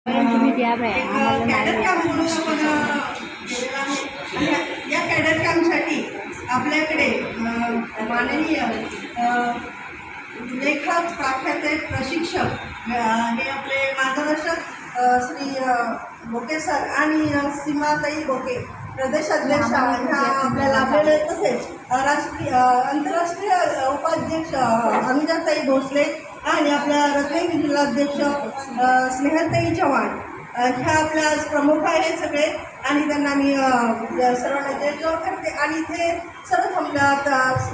तुम्ही द्या bye cadet camp म्हणून आपण केलेला आहे. आणि या कॅडेट कॅम्पसाठी आपल्याकडे माननीय लेखक प्राख्यात प्रशिक्षक हे आपले मार्गदर्शक श्री बोके सर आणि सीमाताई बोके प्रदेशाध्यक्ष ह्या आपल्या लाभलेले, तसेच आंतरराष्ट्रीय उपाध्यक्ष अनुजाताई भोसले आणि आपल्या रत्नागिरी जिल्हाध्यक्ष स्नेहलताई चव्हाण ह्या आपल्या प्रमुख आहेत सगळे. आणि त्यांना मी सर्वांना जय जय करते. आणि इथे सर्व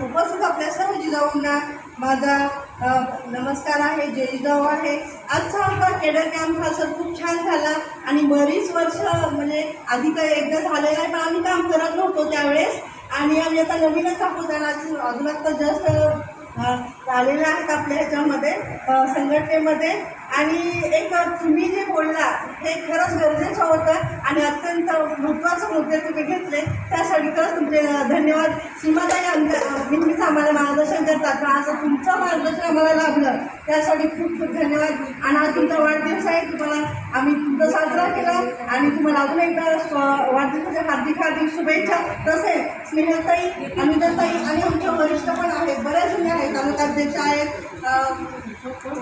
उपस्थित आपल्या सर्व जिजाऊंना माझा नमस्कार आहे, जय जिजाऊ आहे. आजचा आपला केडर कॅम्प हा सर खूप छान झाला आणि बरीच वर्ष म्हणजे आधी काही एकदा झालेलं आहे, पण आम्ही काम करत नव्हतो त्यावेळेस. आणि आम्ही आता नवीनच आहोत त्यांना अजून आता जस्ट आलेले आहेत आपल्या ह्याच्यामध्ये संघटनेमध्ये. आणि एक तुम्ही जे बोलला हे खरंच गरजेचं होतं आणि अत्यंत महत्त्वाचं मुद्दे तुम्ही घेतले, त्यासाठी खरंच तुमचे धन्यवाद. सीमाताई नेहमीच आम्हाला मार्गदर्शन करतात, पण आज तुमचं मार्गदर्शन आम्हाला लाभलं त्यासाठी खूप खूप धन्यवाद. आणि आज तुमचा वाढदिवस आहे, तुम्हाला आम्ही तुमचा साजरा केला आणि तुम्हाला अजून एकदा वाढदिवसाच्या हार्दिक हार्दिक शुभेच्छा. तसेच स्नेहलताई, अनुजाताई आणि आमचे वरिष्ठ पण आहेत, बऱ्याच जणी आहेत, तालुकाध्यक्ष आहेत,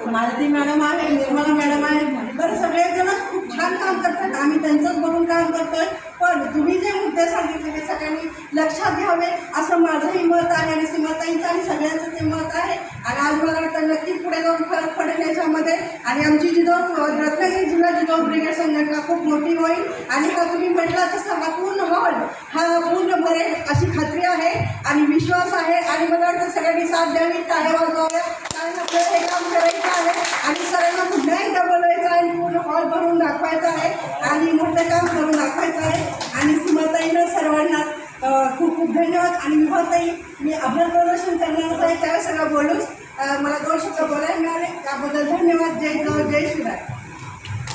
मालती मॅडम आहे, निर्मला मॅडम आहे, तर सगळेजणच खूप छान काम करतात. आम्ही त्यांचंच बघून काम करतोय. पण तुम्ही जे मुद्दे सांगितले ते सगळ्यांनी लक्षात घ्यावे असं माझंही मत आहे आणि सीमाताईंचं आणि सगळ्यांचं ते मत आहे. आणि आज मला वाटतं नक्की पुढे जाऊन फरक पडेल याच्यामध्ये. आणि आमची जिजाऊ रत्नागिरी जिल्हा जिजाऊ ब्रिगेड संघटना खूप मोठी होईल. आणि हा तुम्ही म्हटला तसं हा पूर्ण हॉल हा पूर्ण भरेल अशी खात्री आहे आणि विश्वास आहे. आणि मला वाटतं सगळ्यांनी साथ द्यावी, टाळ्या वाजवाव्या, कारण आपल्याला हे काम करायचं आहे आणि सगळ्यांना पुन्हा एकदा बोलवायचं आहे, पूर्ण हॉल भरून दाखवायचं आहे आणि मोठं काम करून दाखवायचं आहे. आणि सीमाताईनं सर्वांना खूप खूप धन्यवाद. आणि विभाताई मी अभ्यास प्रदर्शन करणारच आहे, त्यावेळेस सगळं बोलूच मला 2 शब्द बोलायला मिळाले, त्याबद्दल धन्यवाद. जय जय श्रीराम.